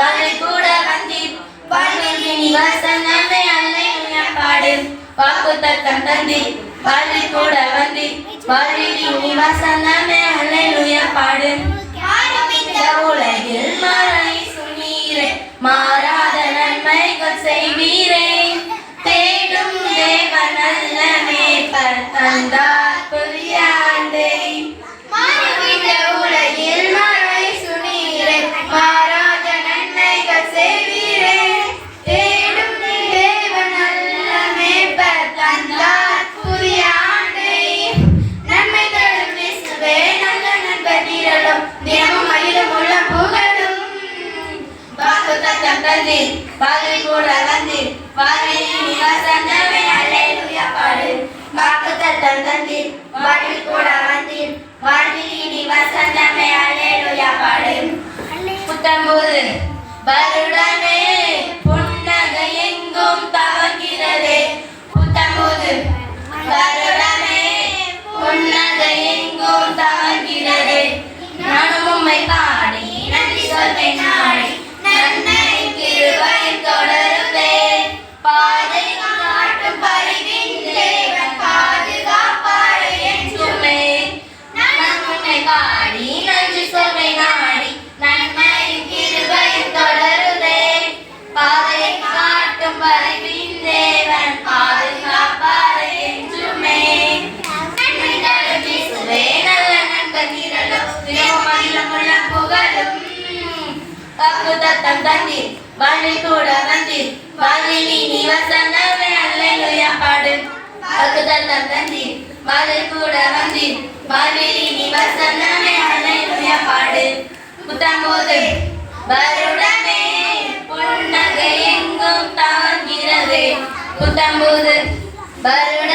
வாழ்வை கூட வந்தீர் வாழ்வில் இனி வசனமே அல்லேலூயா பாடு வாக்குத்தத்தம் தந்தீர் வாழ்வை கூட வந்தீர் வாழ்வில் இனி வசனமே அல்லேலூயா பாடு இந்த உலகில் மறை சுனீரே மாறாத நன்மைகள் செய்வீரே தேடும் தேவன் நல்ல மேய்ப்பர் தந்தார் புதிய ஆண்டை இந்த உலகில் மறை சுனீரே மாறாத நன்மைகள் செய்வீரே தேடும் தேவன் நல்ல மேய்ப்பர் தந்தார் புதிய ஆண்டை நன்மை தரும் இயேசுவே நல்ல நண்பர் திரளும் தினமும் மகிழும் உள்ள புகழும் வாக்குத்தத்தம் தந்தீர் வாழ்வை கூட வந்தீர் வாழ்வில் இனி வசனமே அல்லேலூயா பாடு வாக்குத்தத்தம் தந்தீர் வாழ்வை கூட வந்தீர் வாழ்வில் இனி வசனமே அல்லேலூயா பாடு புத்தம்போது வருடமே புன்னகை எங்கும் தவங்கிறதே புத்தம்போது வருடமே புன்னகை எங்கும் தவங்கிறதே நானும் உம்மை பாடி நன்றி சொல்வேன் நாடி நன்மை கிருபை தொடருதே பாதை காட்டும் பரிவின் தேவன் பாதுகாப்பாரை என்றுமே நானும் உம்மை பாடி நன்றி சொல்வேன் நாடி நன்மை கிருபை தொடருதே பாதை காட்டும் பரிவின் தேவன் பாதுகாப்பாரை என்றுமே நன்மை தரும் இயேசுவே நல்ல நண்பர் திரளும் தினமும் மகிழும் உள்ள புகழும் வாக்குத்தத்தம் தந்தீர் வாழ்வை கூட வந்தீர் வாழ்வில் இனி வசனமே அல்லேலூயா பாடு வாக்குத்தத்தம் தந்தீர் வாழ்வை கூட வந்தீர் வாழ்வில் இனி வசனமே அல்லேலூயா பாடு புத்தம்போது வருடமே புன்னகை எங்கும் தவங்கிறதே புத்தம்போது வருட